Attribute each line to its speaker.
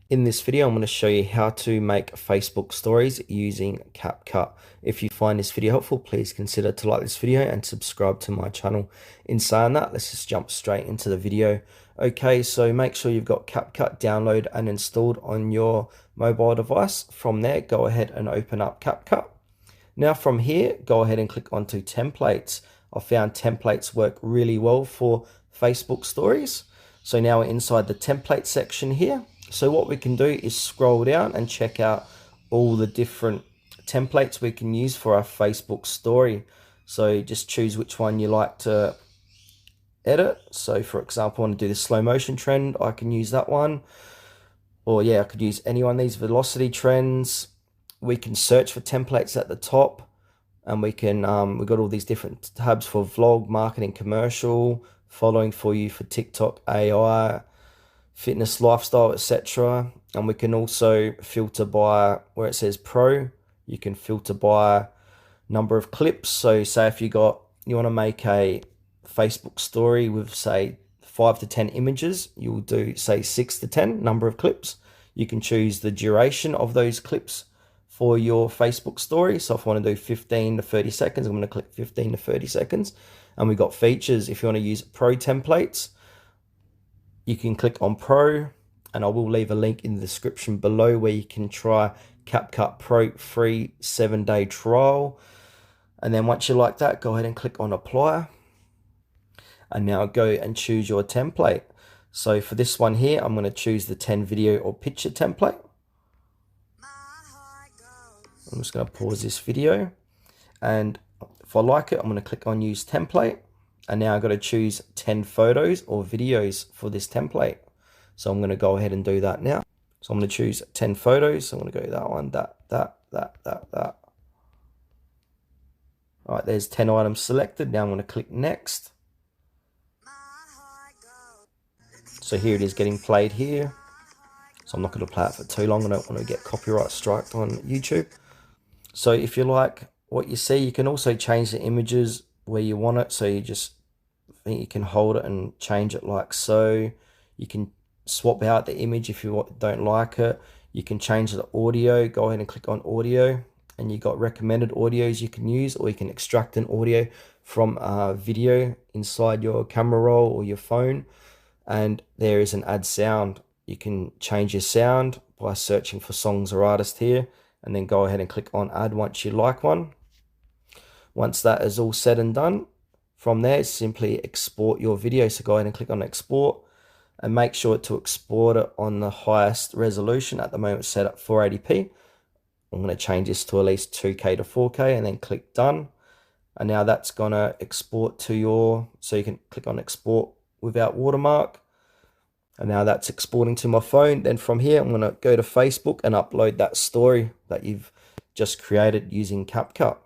Speaker 1: In this video, I'm going to show you how to make Facebook stories using CapCut. If you find this video helpful, please consider to like this video and subscribe to my channel. In saying that, let's just jump straight into the video. Okay, so make sure you've got CapCut downloaded and installed on your mobile device. From there, go ahead and open up CapCut. Now from here, go ahead and click onto templates. I found templates work really well for Facebook stories. So now we're inside the template section here. So what we can do is scroll down and check out all the different templates we can use for our Facebook story. So just choose which one you like to edit. So for example, I want to do the slow motion trend, I can use that one. Or yeah, I could use any one of these velocity trends. We can search for templates at the top, and we can we've got all these different tabs for vlog, marketing, commercial, following for you for TikTok, AI, fitness, lifestyle, etc. And we can also filter by where it says pro. You can filter by number of clips. So say if you want to make a Facebook story with say 5 to 10 images, you'll do say 6 to 10 number of clips. You can choose the duration of those clips for your Facebook story. So if I want to do 15 to 30 seconds, I'm going to click 15 to 30 seconds. And we've got features. If you want to use pro templates, you can click on Pro, and I will leave a link in the description below where you can try CapCut Pro free 7-day trial. And then once you like that, go ahead and click on Apply. And now go and choose your template. So for this one here, I'm going to choose the 10 video or picture template. I'm just going to pause this video. And if I like it, I'm going to click on Use Template. And now I've got to choose 10 photos or videos for this template. So I'm going to go ahead and do that now. So I'm going to choose 10 photos. So I'm going to go that one, that. All right, there's 10 items selected. Now I'm going to click Next. So here it is getting played here. So I'm not going to play it for too long. I don't want to get copyright striked on YouTube. So if you like what you see, you can also change the images where you want it. So you can hold it and change it like so. You can swap out the image if you don't like it. You can change the audio. Go ahead and click on audio, and you got recommended audios you can use, or you can extract an audio from a video inside your camera roll or your phone. And there is an add sound. You can change your sound by searching for songs or artists here, and then go ahead and click on add once you like one. Once that is all said and done, from there, simply export your video. So go ahead and click on export, and make sure to export it on the highest resolution. At the moment, set at 480p. I'm going to change this to at least 2K to 4K, and then click done. And now that's going to export to so you can click on export without watermark. And now that's exporting to my phone. Then from here, I'm going to go to Facebook and upload that story that you've just created using CapCut.